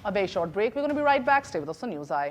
A very short break. We're going to be right back. Stay with us on News Eye.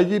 IG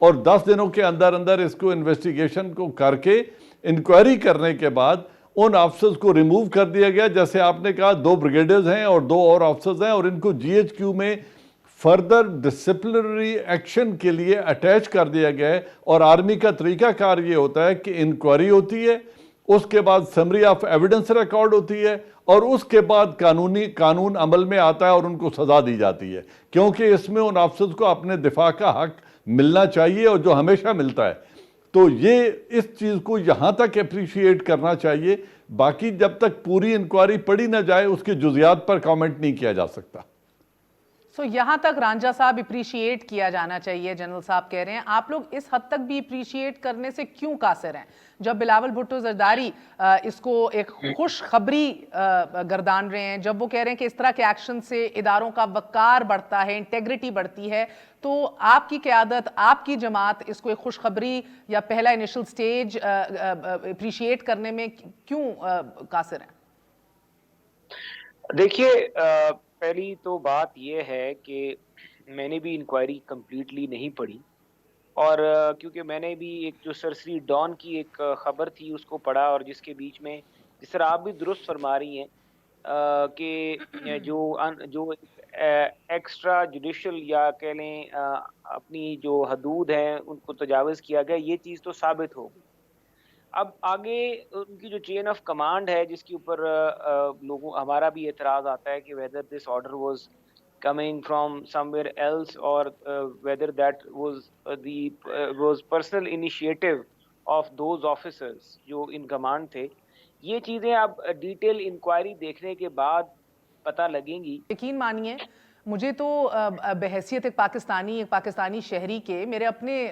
اور 10 دنوں کے اندر اندر اس کو investigation کو کر کے انکوائری کرنے کے بعد ان آفسرز کو ریموو کر دیا گیا. جیسے آپ نے کہا 2 بریگیڈرز ہیں اور 2 اور آفسرز ہیں, اور ان کو جی ایچ کیو میں فردر ڈسپلنری ایکشن کے لیے اٹیچ کر دیا گیا ہے. اور آرمی کا طریقہ کار یہ ہوتا ہے کہ انکوائری ہوتی ہے, اس کے بعد سمری آف ایویڈنس ریکارڈ ہوتی ہے, اور اس کے بعد قانون عمل میں آتا ہے اور ان کو سزا دی جاتی ہے, کیونکہ اس میں ان آفسرز کو اپنے دفاع کا حق ملنا چاہیے اور جو ہمیشہ ملتا ہے. تو یہ اس چیز کو یہاں تک اپریشیٹ کرنا چاہیے. باقی جب تک پوری انکوائری پڑھی نہ جائے اس کے جزیات پر کامنٹ نہیں کیا جا سکتا. سو یہاں تک رانجھا صاحب اپریشیٹ کیا جانا چاہیے, جنرل صاحب کہہ رہے ہیں. آپ لوگ اس حد تک بھی اپریشیٹ کرنے سے کیوں قاصر ہیں؟ جب بلاول بھٹو زرداری اس کو ایک خوش خبری گردان رہے ہیں, جب وہ کہہ رہے ہیں کہ اس طرح کے ایکشن سے اداروں کا وقار بڑھتا ہے, انٹیگریٹی بڑھتی ہے, تو آپ کی قیادت, آپ کی جماعت اس کو ایک خوشخبری یا پہلا انیشل سٹیج اپریشیٹ کرنے میں کیوں قاصر ہیں؟ دیکھیے, پہلی تو بات یہ ہے کہ میں نے بھی انکوائری کمپلیٹلی نہیں پڑھی, اور کیونکہ میں نے بھی ایک جو سرسری ڈان کی ایک خبر تھی اس کو پڑھا, اور جس کے بیچ میں جس طرح آپ بھی درست فرما رہی ہیں کہ جو ایکسٹرا جوڈیشل یا کہہ لیں اپنی جو حدود ہیں ان کو تجاوز کیا گیا, یہ چیز تو ثابت ہو گئی. اب آگے ان کی جو چین آف کمانڈ ہے جس کے اوپر لوگوں ہمارا بھی اعتراض آتا ہے کہ whether this order was coming from somewhere else or whether that was personal initiative of those officers جو in command تھے. یہ چیزیں اب ڈیٹیل انکوائری دیکھنے کے بعد پتہ لگیں گی. یقین مانیے مجھے تو بحیثیت ایک پاکستانی شہری کے میرے اپنے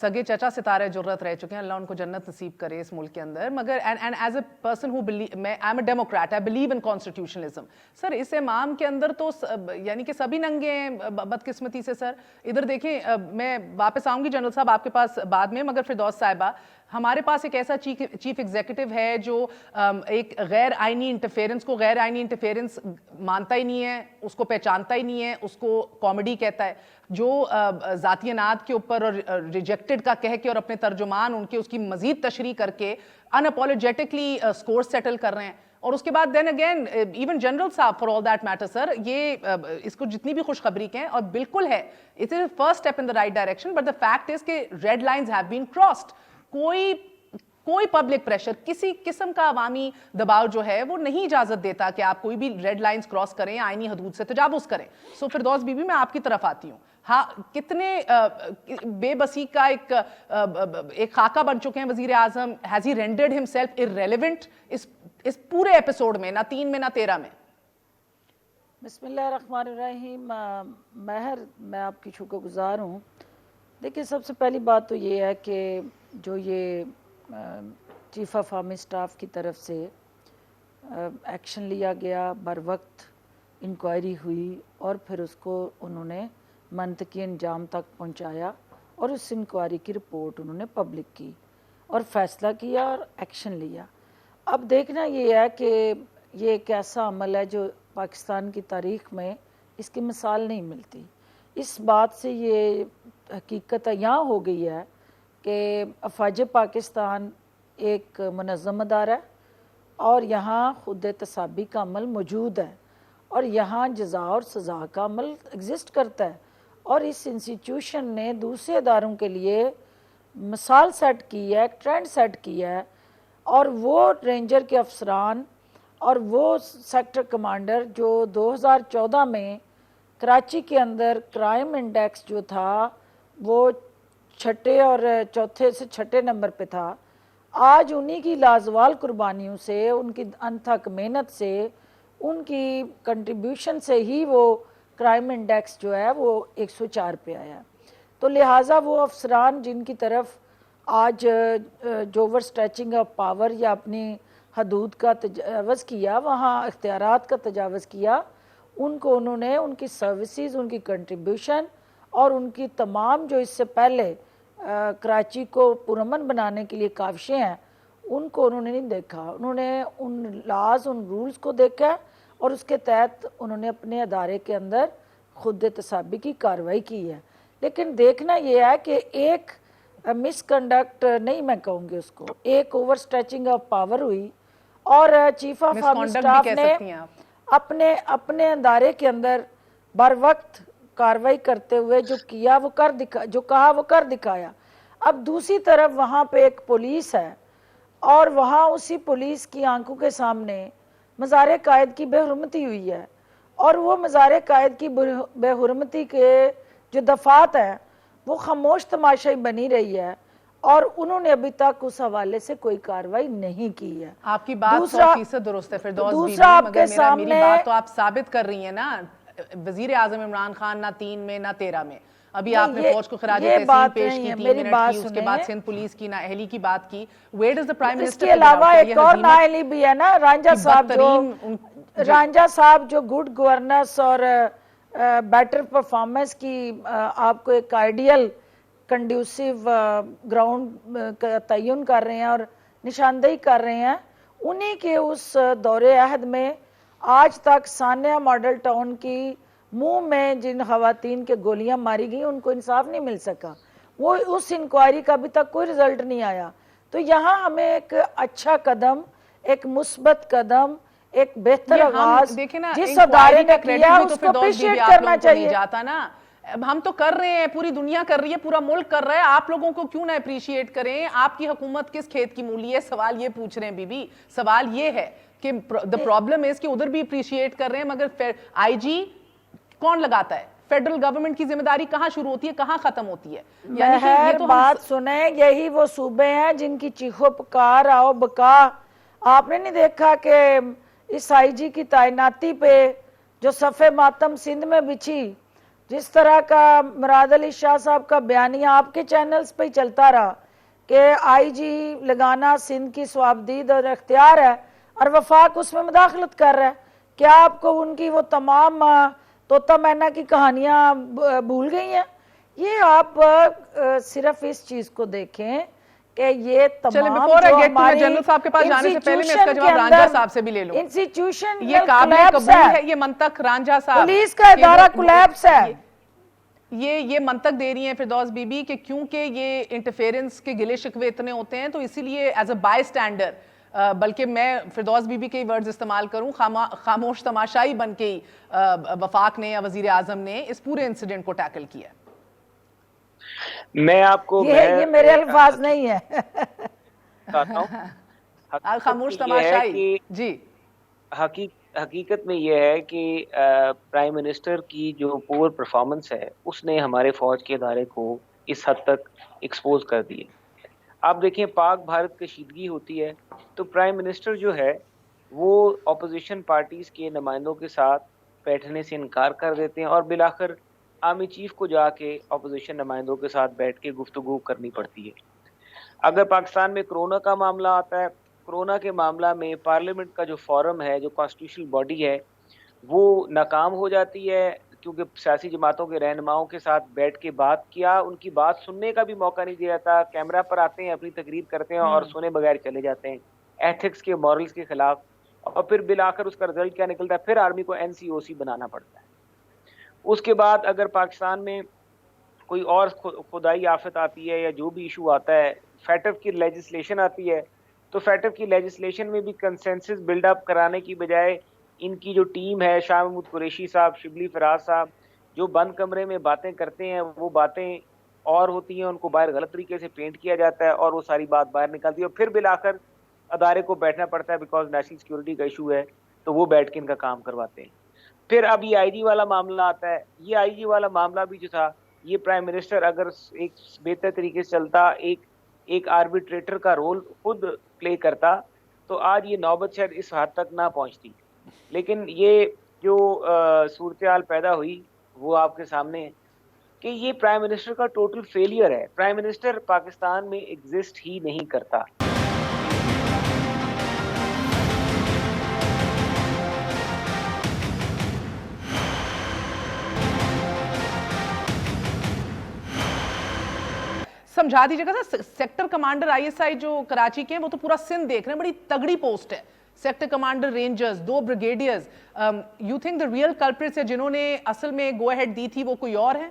سگے چچا ستارے جرت رہ چکے ہیں, اللہ ان کو جنت نصیب کرے اس ملک کے اندر, مگر and as a person who میں I am a democrat, I believe in constitutionalism. Sir اس امام کے اندر تو یعنی کہ سبھی ننگے ہیں بدقسمتی سے. سر ادھر دیکھیں, میں واپس آؤں گی جنرل صاحب آپ کے پاس بعد میں, مگر فردوس صاحبہ ہمارے پاس ایک ایسا چیف ایگزیکٹو ہے جو ایک غیر آئینی انٹرفیرنس کو غیر آئینی انٹرفیرنس مانتا ہی نہیں ہے, اس کو پہچانتا ہی نہیں ہے, اس کو کامیڈی کہتا ہے, جو ذاتیانات کے اوپر اور ریجیکٹڈ کا کہہ کے اور اپنے ترجمان ان کے اس کی مزید تشریح کر کے اناپولوجیٹکلی سکور سیٹل کر رہے ہیں. اور اس کے بعد دین اگین ایون جنرل صاحب فار آل دیٹ میٹر سر, یہ اس کو جتنی بھی خوشخبری کہیں, اور بالکل ہے it is first step in the right direction, but the fact is کہ red lines have been crossed. کوئی پبلک پریشر, کسی قسم کا عوامی دباؤ جو ہے وہ نہیں اجازت دیتا کہ آپ کوئی بھی ریڈ لائنز کراس کریں, آئینی حدود سے تجاوز کریں. سو فردوس بی بی میں آپ کی طرف آتی ہوں. ہاں, کتنے بے بسی کا ایک خاکہ بن چکے ہیں وزیر اعظم. Has he rendered himself irrelevant اس پورے ایپیسوڈ میں, نہ 3 میں نہ 13 میں؟ بسم اللہ الرحمن الرحیم. مہر, میں آپ کی شکر گزار ہوں. دیکھیں, سب سے پہلی بات تو یہ ہے کہ جو یہ چیف آف آرمی اسٹاف کی طرف سے ایکشن لیا گیا, بر وقت انکوائری ہوئی, اور پھر اس کو انہوں نے منطقی انجام تک پہنچایا, اور اس انکوائری کی رپورٹ انہوں نے پبلک کی اور فیصلہ کیا اور ایکشن لیا. اب دیکھنا یہ ہے کہ یہ ایک ایسا عمل ہے جو پاکستان کی تاریخ میں اس کی مثال نہیں ملتی. اس بات سے یہ حقیقت یہاں ہو گئی ہے کہ افواج پاکستان ایک منظم ادارہ ہے, اور یہاں خود احتسابی کا عمل موجود ہے, اور یہاں جزا اور سزا کا عمل ایگزسٹ کرتا ہے, اور اس انسٹیٹیوشن نے دوسرے اداروں کے لیے مثال سیٹ کی ہے, ٹرینڈ سیٹ کیا ہے. اور وہ رینجر کے افسران اور وہ سیکٹر کمانڈر جو 2014 میں کراچی کے اندر کرائم انڈیکس جو تھا وہ 6 اور 4 سے 6 نمبر پہ تھا, آج انہی کی لازوال قربانیوں سے, ان کی انتھک محنت سے, ان کی کنٹریبیوشن سے ہی وہ کرائم انڈیکس جو ہے وہ 104 پہ آیا. تو لہٰذا وہ افسران جن کی طرف آج جو اوور اسٹریچنگ آف پاور یا اپنی حدود کا تجاوز کیا, وہاں اختیارات کا تجاوز کیا, ان کو انہوں نے ان کی سروسز, ان کی کنٹریبیوشن اور ان کی تمام جو اس سے پہلے کراچی کو پرامن بنانے کے لیے کاوشیں ہیں, ان کو انہوں نے نہیں دیکھا. انہوں نے ان لاز, ان رولز کو دیکھا, اور اس کے تحت انہوں نے اپنے ادارے کے اندر خود احتسابی کی کارروائی کی ہے. لیکن دیکھنا یہ ہے کہ ایک مس کنڈکٹ نہیں میں کہوں گی اس کو, ایک اوور اسٹریچنگ آف پاور ہوئی اور چیف آف آرمی اسٹاف نے اپنے ادارے کے اندر بر وقت کاروائی کرتے ہوئے جو کیا وہ جو کہا وہ کر دکھایا. اب دوسری طرف وہاں پہ ایک پولیس ہے اور وہاں اسی پولیس کی آنکھوں کے سامنے مزار قائد کی بے حرمتی ہوئی ہے, اور وہ مزار قائد کی بے حرمتی کے جو دفعات ہیں وہ خاموش تماشائی بنی رہی ہے, اور انہوں نے ابھی تک اس حوالے سے کوئی کاروائی نہیں کی ہے. آپ کی بات 100% درست ہے فردوس بی بی, مگر میری بات تو آپ ثابت کر رہی ہیں نا, وزیر اعظم عمران خان نہ 3 میں نہ 13 میں, ابھی آپ نے فوج کو خراج تحسین پیش کی 3 منٹ کی, اس کے بعد سندھ پولیس کی نااہلی کی بات کی. Where does the prime minister, اس کے علاوہ ایک اور نااہلی بھی ہے نا, رانجھا صاحب جو گڈ گورننس اور بیٹر پرفارمنس کی آپ کو ایک آئیڈیل کنڈیوسیو گراؤنڈ کا تعین کر رہے ہیں اور نشاندہی کر رہے ہیں, انہی کے اس دور عہد میں آج تک ثانیہ ماڈل ٹاؤن کی منہ میں جن خواتین کے گولیاں ماری گئیں ان کو انصاف نہیں مل سکا, وہ اس انکوائری کا ابھی تک کوئی رزلٹ نہیں آیا. تو یہاں ہمیں ایک اچھا قدم, ایک مثبت قدم, ایک بہتر آغاز جس ادارے نے کیا اس کو اپریشیٹ کرنا چاہیے. ہم تو کر رہے ہیں, پوری دنیا کر رہی ہے, پورا ملک کر رہا ہے, آپ لوگوں کو کیوں نہ اپریشیٹ کریں؟ آپ کی حکومت کس کھیت کی مولی ہے؟ سوال یہ پوچھ رہے ہیں بی بی. سوال یہ ہے کہ the problem is کہ ادھر بھی اپریشیٹ کر رہے ہیں, مگر آئی جی کون لگاتا ہے؟ فیڈرل گورنمنٹ کی ذمہ داری کہاں شروع ہوتی ہے, کہاں ختم ہوتی ہے؟ مہر بات سنیں, یہی وہ صوبے ہیں جن کی چیخو پکار آؤ بکا. آپ نے نہیں دیکھا کہ اس آئی جی کی تعیناتی پہ جو صفِ ماتم سندھ میں بچھی, جس طرح کا مراد علی شاہ صاحب کا بیانیہ آپ کے چینلز پہ ہی چلتا رہا کہ آئی جی لگانا سندھ کی صوابدید اور اختیار ہے, اور وفاق اس میں مداخلت کر رہا ہے. کیا آپ کو ان کی وہ تمام طوطا مینا کی کہانیاں بھول گئی ہیں؟ یہ آپ صرف اس چیز کو دیکھیں کہ یہ تمام جو ہماری جنرل صاحب کے پاس جانے سے پہلے میں اس کا جواب رانجھا صاحب سے بھی لے لوں. انسٹیٹیوشن یہ قابل قبول ہے یہ منطق رانجھا صاحب, پولیس کا ادارہ کولیپس ہے. یہ منطق دے رہی ہیں فردوس بی بی کہ کیونکہ یہ انٹرفیرنس کے گلے شکوے اتنے ہوتے ہیں تو اسی لیے ایز اے بائی اسٹینڈر, بلکہ میں فردوس بی بی کے ورڈز استعمال کروں, خاموش تماشائی بن کے ہی وفاق نے یا وزیر اعظم نے اس پورے انسیڈنٹ کو ٹیکل کیا. میں آپ کو یہ میرے الفاظ نہیں ہے, خاموش تماشائی. جی حقیقت میں یہ ہے کہ پرائم منسٹر کی جو پور پرفارمنس ہے اس نے ہمارے فوج کے ادارے کو اس حد تک ایکسپوز کر دیے. آپ دیکھیں پاک بھارت کشیدگی ہوتی ہے تو پرائم منسٹر جو ہے وہ اپوزیشن پارٹیز کے نمائندوں کے ساتھ بیٹھنے سے انکار کر دیتے ہیں, اور بالآخر آرمی چیف کو جا کے اپوزیشن نمائندوں کے ساتھ بیٹھ کے گفتگو کرنی پڑتی ہے. اگر پاکستان میں کرونا کا معاملہ آتا ہے, کرونا کے معاملہ میں پارلیمنٹ کا جو فورم ہے, جو کانسٹیٹیوشنل باڈی ہے, وہ ناکام ہو جاتی ہے کیونکہ سیاسی جماعتوں کے رہنماؤں کے ساتھ بیٹھ کے بات کیا, ان کی بات سننے کا بھی موقع نہیں دیا جاتا. کیمرہ پر آتے ہیں, اپنی تقریر کرتے ہیں اور سنے بغیر چلے جاتے ہیں ایتھکس کے, مورلز کے خلاف, اور پھر بالآخر اس کا رزلٹ کیا نکلتا ہے؟ پھر آرمی کو NCOC بنانا پڑتا ہے. اس کے بعد اگر پاکستان میں کوئی اور خدائی آفت آتی ہے یا جو بھی ایشو آتا ہے, فیٹف کی لیجسلیشن آتی ہے, تو فیٹف کی لیجسلیشن میں بھی کنسنسس بلڈ اپ کرانے کی بجائے ان کی جو ٹیم ہے, شاہ محمود قریشی صاحب, شبلی فراز صاحب, جو بند کمرے میں باتیں کرتے ہیں وہ باتیں اور ہوتی ہیں, ان کو باہر غلط طریقے سے پینٹ کیا جاتا ہے اور وہ ساری بات باہر نکلتی ہے, اور پھر بالآخر ادارے کو بیٹھنا پڑتا ہے بیکاز نیشنل سیکورٹی کا ایشو ہے, تو وہ بیٹھ کے ان کا کام کرواتے ہیں. پھر اب یہ آئی جی والا معاملہ آتا ہے. یہ آئی جی والا معاملہ بھی جو تھا, یہ پرائم منسٹر اگر ایک بہتر طریقے سے چلتا, ایک آربیٹریٹر کا رول خود پلے کرتا, تو آج یہ نوبت شاید اس حد تک نہ پہنچتی. لیکن یہ جو صورتحال پیدا ہوئی وہ آپ کے سامنے ہے کہ یہ پرائم منسٹر کا ٹوٹل فیلئر ہے. پرائم منسٹر پاکستان میں ایگزسٹ ہی نہیں کرتا. سمجھا دیجیے گا سر, سیکٹر کمانڈر ISI جو کراچی کے ہیں وہ تو پورا سندھ دیکھ رہے ہیں, بڑی تگڑی پوسٹ ہے. Sector commander Rangers, 2 brigadiers, you think the real culprits ہے جنہوں نے اصل میں گو اہیڈ دی تھی وہ کوئی اور ہیں؟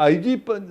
IG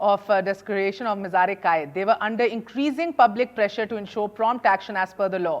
of desecration of Mizar-e-Qaid. They were under increasing public pressure to ensure prompt action as per the law.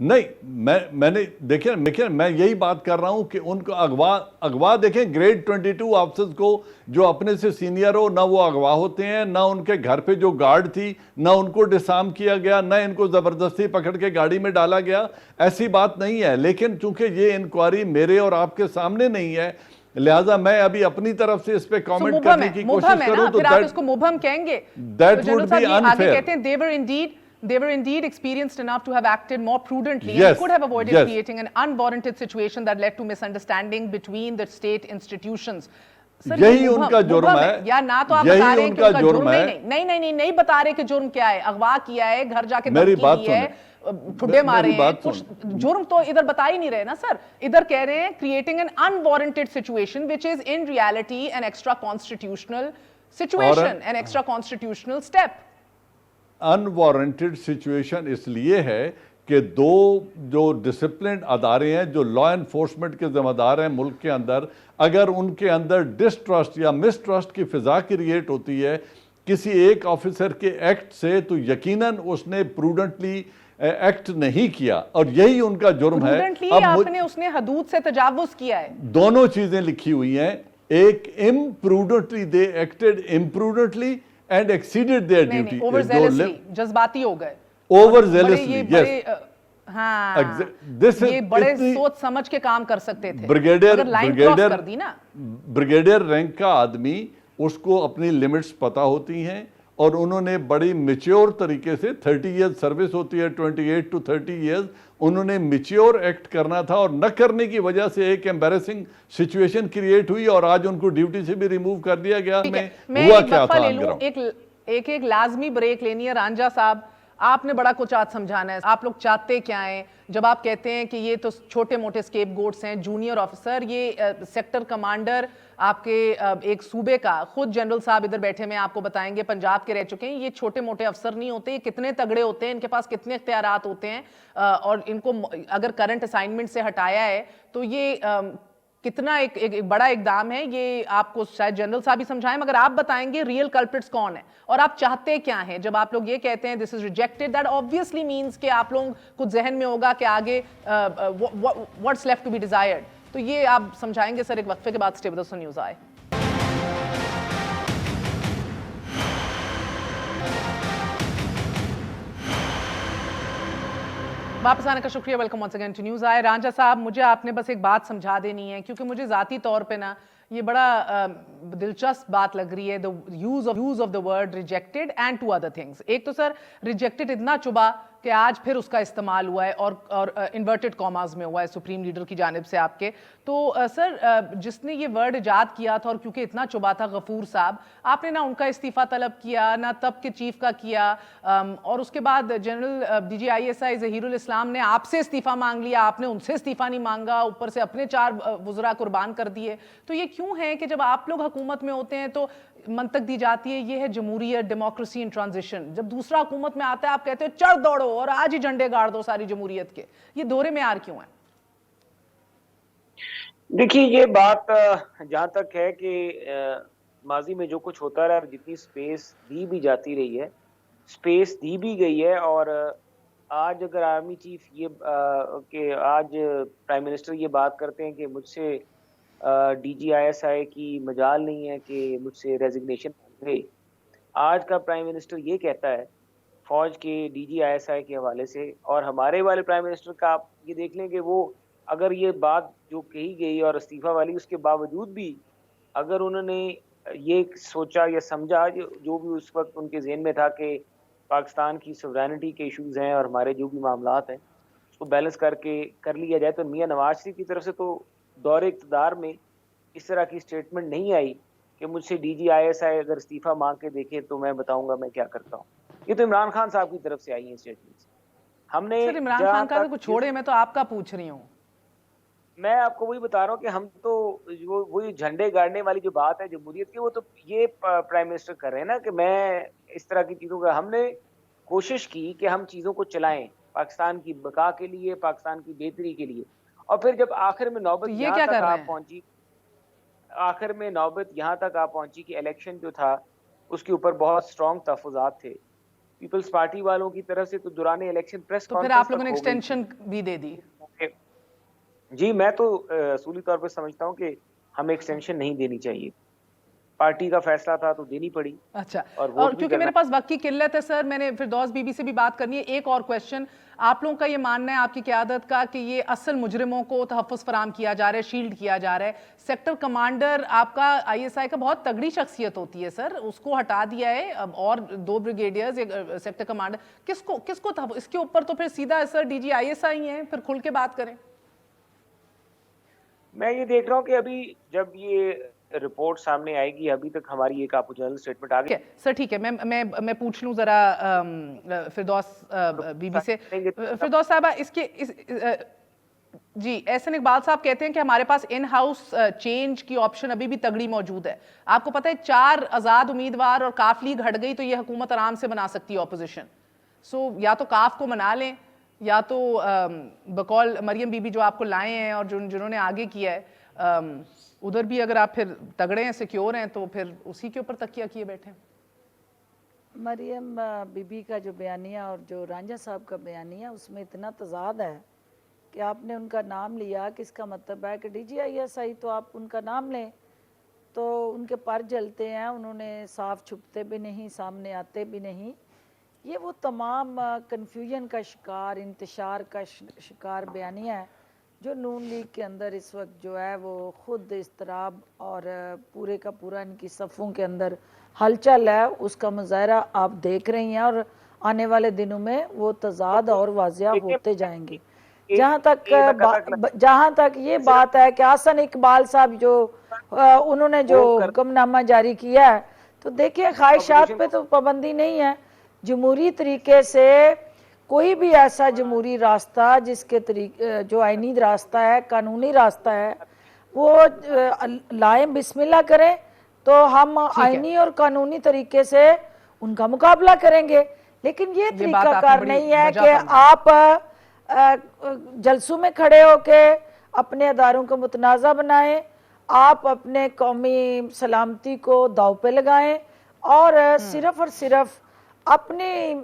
نہیں میں نے دیکھیں میں یہی بات کر رہا ہوں کہ ان کو اغوا دیکھیں گریڈ 22 آفیسرز کو جو اپنے سے سینئر ہو نہ وہ اغوا ہوتے ہیں، نہ ان کے گھر پہ جو گارڈ تھی نہ ان کو ڈسارم کیا گیا، نہ ان کو زبردستی پکڑ کے گاڑی میں ڈالا گیا، ایسی بات نہیں ہے. لیکن چونکہ یہ انکوائری میرے اور آپ کے سامنے نہیں ہے، لہٰذا میں ابھی اپنی طرف سے اس پہ کامنٹ کرنے کی کوشش کروں تو پھر آپ اس کو مبہم کہیں گے. that would be آگے unfair. کہتے ہیں they were indeed experienced enough to have acted more prudently Yes, and could have avoided yes. creating an unwarranted situation that led to misunderstanding between the state institutions. Sir, یہی یہ ان کا جرم مبہم ہے. یا نہ تو آپ یہی بتا رہے ہیں ان کہ کا ان کا جرم جرم ہے. نہیں بتا رہے کہ جرم کیا ہے. اغوا کیا ہے, گھر جا کے میری دھمکی بات دی ہے, ٹھڈے مارے ہیں, کچھ جرم تو ادھر بتا ہی نہیں رہے نا سر. ادھر کہہ رہے ہیں creating an unwarranted situation which is in reality an extra constitutional situation, an extra constitutional step. Unwarranted situation اس لیے ہے کہ دو جو ڈسپلنڈ ادارے ہیں جو لا انفورسمنٹ کے ذمہ دار ہیں ملک کے اندر, اگر ان کے اندر ڈسٹرسٹ یا مسٹرسٹ کی فضا کریٹ ہوتی ہے کسی ایک آفیسر کے ایکٹ سے, تو یقیناً اس نے پروڈنٹلی ایکٹ نہیں کیا, اور یہی ان کا جرم ہے. اس نے حدود سے تجاوز کیا ہے. دونوں چیزیں لکھی ہوئی ہیں, ایک imprudently they acted imprudently and exceeded their duty. جذباتی ہو گئے. Overzealously, yes. ہاں, یہ بڑے سوچ سمجھ کے کام کر سکتے تھے. بریگیڈیئر رینک کا آدمی, اس کو اپنی لیمٹس پتا ہوتی ہیں, اور انہوں نے بڑی میچیور طریقے سے 30 ایئرز سروس ہوتی ہے, 28 to 30 ایئرز, انہوں نے میچیور ایکٹ کرنا تھا, اور نہ کرنے کی وجہ سے ایک ایمبیرسنگ سچویشن کریٹ ہوئی, اور آج ان کو ڈیوٹی سے بھی ریموو کر دیا گیا. میں ایک لازمی بریک لینی ہے. رانجھا صاحب, آپ نے بڑا کچھ آج سمجھانا ہے. آپ لوگ چاہتے کیا ہیں جب آپ کہتے ہیں کہ یہ تو چھوٹے موٹے اسکیپ گوٹس ہیں, جونیئر آفیسر, یہ سیکٹر کمانڈر آپ کے ایک صوبے کا, خود جنرل صاحب ادھر بیٹھے میں آپ کو بتائیں گے, پنجاب کے رہ چکے ہیں. یہ چھوٹے موٹے افسر نہیں ہوتے, یہ کتنے تگڑے ہوتے ہیں, ان کے پاس کتنے اختیارات ہوتے ہیں, اور ان کو اگر کرنٹ اسائنمنٹ سے ہٹایا ہے تو یہ کتنا ایک بڑا اقدام ہے. یہ آپ کو شاید جنرل صاحب ہی سمجھائیں, مگر آپ بتائیں گے ریئل کلپرٹس کون ہیں اور آپ چاہتے کیا ہیں. جب آپ لوگ یہ کہتے ہیں this is rejected, that obviously means کہ آپ لوگ کچھ ذہن میں ہوگا کہ آگے what's left to be desired. تو یہ آپ سمجھائیں گے سر ایک وقفے کے بعد. اسٹے ود اس نیوز آئے. واپس آنے کا شکریہ. Welcome once again to news آئے. رانجھا صاحب, مجھے آپ نے بس ایک بات سمجھا دینی ہے, کیونکہ مجھے ذاتی طور پہ نا یہ بڑا دلچسپ بات لگ رہی ہے, the use of the word rejected and two other things. ایک تو سر ریجیکٹڈ اتنا چبا کہ آج پھر اس کا استعمال ہوا ہے, اور انورٹڈ کاماز میں ہوا ہے سپریم لیڈر کی جانب سے آپ کے. تو سر جس نے یہ ورڈ ایجاد کیا تھا اور کیونکہ اتنا چبا تھا, غفور صاحب, آپ نے نہ ان کا استعفیٰ طلب کیا نہ تب کے چیف کا کیا, اور اس کے بعد general D G I S I Zaheer ul Islam نے آپ سے استعفیٰ مانگ لیا, آپ نے ان سے استعفیٰ نہیں مانگا, اوپر سے اپنے 4 وزراء قربان کر دیے. تو یہ کیوں ہے کہ جب آپ لوگ حکومت میں ہوتے ہیں تو منطق دی جاتی ہے یہ ہے جمہوریت, ڈیموکریسی ان ٹرانزیشن, جب دوسرا حکومت میں آتا ہے آپ کہتے ہو چڑھ دوڑو اور آج ہی جھنڈے گاڑ دو ساری جمہوریت کے. یہ دورے معیار کیوں ہیں؟ دیکھیے, یہ بات جہاں تک ہے کہ ماضی میں جو کچھ ہوتا رہا, جتنی سپیس دی بھی جاتی رہی ہے, سپیس دی بھی گئی ہے, اور آج اگر آرمی چیف یہ کہ آج پرائم منسٹر یہ بات کرتے ہیں کہ مجھ سے ڈی جی آئی ایس آئی کی مجال نہیں ہے کہ مجھ سے ریزگنیشن مانگے. آج کا پرائم منسٹر یہ کہتا ہے فوج کے ڈی جی آئی ایس آئی کے حوالے سے, اور ہمارے والے پرائم منسٹر کا آپ یہ دیکھ لیں کہ وہ اگر یہ بات جو کہی گئی اور استعفیٰ والی, اس کے باوجود بھی اگر انہوں نے یہ سوچا یا سمجھا جو بھی اس وقت ان کے ذہن میں تھا کہ پاکستان کی سوورینٹی کے ایشوز ہیں اور ہمارے جو بھی معاملات ہیں اس کو بیلنس کر لیا جائے, تو میاں نواز شریف کی طرف سے تو دور اقتدار میں اس طرح کی سٹیٹمنٹ نہیں آئی کہ مجھ سے ڈی جی آئی ایس آئی اگر استعفیٰ مانگ کے دیکھے تو میں بتاؤں گا میں کیا کرتا ہوں. یہ تو عمران خان صاحب کی طرف سے آئی ہیں سٹیٹمنٹس. ہم نے سر عمران خان کا تو کچھ چھوڑے, میں تو آپ کا پوچھ رہی ہوں. میں آپ کو وہی بتا رہا ہوں کہ ہم تو وہی جھنڈے گاڑنے والی جو بات ہے جمہوریت کی, وہ تو یہ پرائم منسٹر کر رہے ہیں نا کہ میں اس طرح کی چیزوں کا, ہم نے کوشش کی کہ ہم چیزوں کو چلائیں پاکستان کی بقا کے لیے, پاکستان کی بہتری کے لیے, اور پھر جب آخر میں نوبت یہاں تک آپ پہنچی, کہ الیکشن جو تھا اس کے اوپر بہت سٹرونگ تحفظات تھے, پیپلز پارٹی والوں کی طرف سے تو دوران الیکشن پریس تو پھر آپ لوگوں نے ایکسٹینشن بھی دے دی؟ جی میں تو اصولی طور پہ سمجھتا ہوں کہ ہمیں ایکسٹینشن نہیں دینی چاہیے، پارٹی کا فیصلہ تھا تو دینی پڑی۔ اچھا، اور کیونکہ میرے پاس وقت کی قلت ہے سر، میں نے فردوس بی بی سے بھی بات کرنی ہے۔ ایک اور کویسچن، آپ لوگوں کا یہ ماننا ہے آپ کی قیادت کا کہ یہ اصل مجرموں کو تحفظ فراہم کیا جا رہا ہے، شیلڈ کیا جا رہا ہے؟ سیکٹر کمانڈر آپ کا آئی ایس آئی کا بہت تگڑی شخصیت ہوتی ہے سر، اس کو ہٹا دیا ہے، اب اور 2 بریگیڈیئرز سیکٹر کمانڈر، کس کو اس کے اوپر تو پھر سیدھا سر ڈی جی آئی ایس آئی ہیں، پھر کھل کے بات کریں۔ میں یہ دیکھ رہا ہوں کہ ابھی جب یہ رپورٹ سامنے آئے گی، ابھی تک ہماری ایک آپ جنرل اسٹیٹمنٹ آ گئی سر ٹھیک ہے، میں پوچھ لوں ذرا فردوس بی بی سے۔ فردوس صاحبہ اس کے جی احسن اقبال صاحب کہتے ہیں کہ ہمارے پاس ان ہاؤس چینج کی آپشن ابھی بھی تگڑی موجود ہے۔ آپ کو پتہ ہے 4 آزاد امیدوار اور کاف لیگ ہٹ گئی تو یہ حکومت آرام سے بنا سکتی ہے اپوزیشن۔ سو یا تو کاف کو منا لیں، یا تو بقول مریم بی بی جو آپ کو لائے ہیں اور جنہوں نے آگے کیا ہے، ادھر بھی اگر آپ پھر تگڑے ہیں، سیکیور ہیں، تو پھر اسی کے اوپر تکیہ کیے بیٹھے ہیں۔ مریم بی بی کا جو بیانیہ اور جو رانجھا صاحب کا بیانیہ، اس میں اتنا تضاد ہے کہ آپ نے ان کا نام لیا کہ اس کا مطلب ہے کہ ڈی جی آئی ایس آئی، تو آپ ان کا نام لیں تو ان کے پر جلتے ہیں، انہوں نے صاف چھپتے بھی نہیں، سامنے آتے بھی نہیں۔ یہ وہ تمام کنفیوژن کا شکار، انتشار کا شکار بیانیہ ہے جو نون لیگ کے اندر اس وقت جو ہے وہ خود اضطراب اور پورے کا پورا ان کی صفوں کے اندر ہلچل ہے، اس کا مظاہرہ آپ دیکھ رہی ہیں، اور آنے والے دنوں میں وہ تضاد اور واضح ہوتے جائیں گے۔ جہاں تک یہ بات ہے کہ حسن اقبال صاحب جو انہوں نے جو حکم نامہ جاری کیا ہے، تو دیکھیں خواہشات پہ تو پابندی نہیں ہے، جمہوری طریقے سے کوئی بھی ایسا جمہوری راستہ جس کے جو آئینی راستہ ہے، قانونی راستہ ہے، وہ لائیں، بسم اللہ کریں، تو ہم آئینی اور قانونی طریقے سے ان کا مقابلہ کریں گے۔ لیکن یہ طریقہ کار نہیں ہے کہ آپ جلسوں میں کھڑے ہو کے اپنے اداروں کو متنازع بنائیں، آپ اپنے قومی سلامتی کو داؤ پہ لگائیں، اور صرف اور صرف اپنی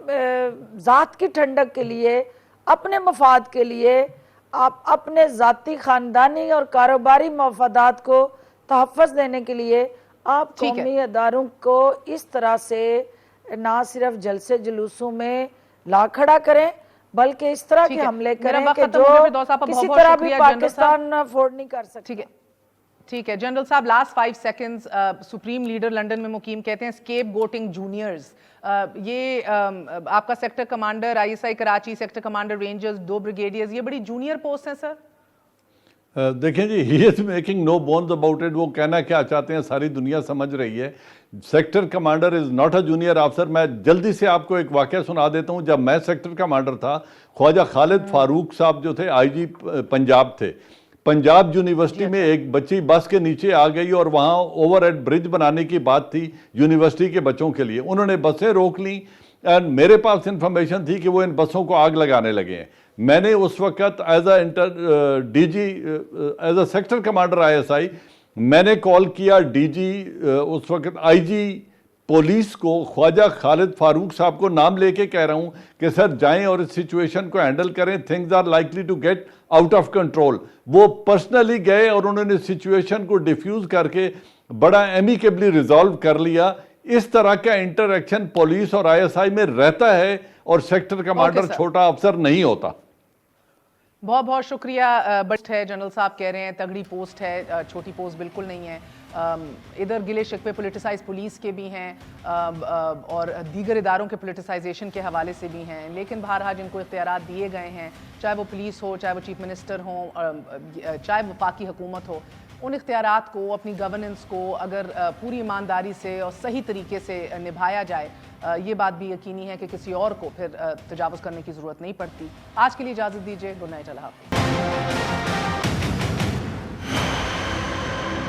ذات کی ٹھنڈک کے لیے، اپنے مفاد کے لیے، آپ اپنے ذاتی خاندانی اور کاروباری مفادات کو تحفظ دینے کے لیے آپ قومی اداروں کو اس طرح سے نہ صرف جلسے جلوسوں میں لا کھڑا کریں، بلکہ اس طرح کے حملے کریں کہ جو کسی طرح بھی پاکستان افورڈ نہیں کر سکتا۔ ٹھیک ہے جنرل صاحب، last 5 seconds, supreme leader London میں مقیم کہتے ہیں اسکیپ گوٹنگ جونیئرز، یہ آپ کا sector commander I S I Karachi, sector commander Rangers, 2 brigadiers, یہ بڑی جونیئر پوسٹ ہیں سر؟ دیکھیں جی، he is making no bones about it, وہ کہنا کیا چاہتے ہیں ساری دنیا سمجھ رہی ہے۔ Sector commander is not a junior officer. میں جلدی سے آپ کو ایک واقعہ سنا دیتا ہوں۔ جب میں سیکٹر کمانڈر تھا، خواجہ خالد فاروق صاحب جو تھے آئی جی پنجاب تھے، پنجاب یونیورسٹی میں ایک بچی بس کے نیچے آ گئی اور وہاں اوور ہیڈ برج بنانے کی بات تھی یونیورسٹی کے بچوں کے لیے، انہوں نے بسیں روک لیں، اینڈ میرے پاس انفارمیشن تھی کہ وہ ان بسوں کو آگ لگانے لگے ہیں۔ میں نے اس وقت as a sector commander I S آئی میں نے کال کیا ڈی جی، اس وقت آئی جی پولیس کو، خواجہ خالد فاروق صاحب کو نام لے کے کہہ رہا ہوں کہ سر جائیں اور اس سچویشن کو ہینڈل کریں، things are likely to get out of control. وہ پرسنلی گئے اور انہوں نے سچویشن کو ڈیفیوز کر کے بڑا ایمیکیبلی ریزالو کر لیا۔ اس طرح کا انٹریکشن پولیس اور آئی ایس آئی میں رہتا ہے، اور سیکٹر کمانڈر چھوٹا افسر نہیں ہوتا۔ بہت بہت شکریہ۔ بٹ ہے جنرل صاحب کہہ رہے ہیں تگڑی پوسٹ ہے، چھوٹی پوسٹ بالکل نہیں ہے۔ ادھر گلے شکوے پولیٹیسائز پولیس کے بھی ہیں اور دیگر اداروں کے پولیٹیسائزیشن کے حوالے سے بھی ہیں، لیکن بہرحال جن کو اختیارات دیے گئے ہیں، چاہے وہ پولیس ہو، چاہے وہ چیف منسٹر ہوں، چاہے وفاقی حکومت ہو، ان اختیارات کو، اپنی گورننس کو اگر پوری ایمانداری سے اور صحیح طریقے سے نبھایا جائے، یہ بات بھی یقینی ہے کہ کسی اور کو پھر تجاوز کرنے کی ضرورت نہیں پڑتی۔ آج کے لیے اجازت دیجیے، گڈ نائٹ، اللہ حافظ۔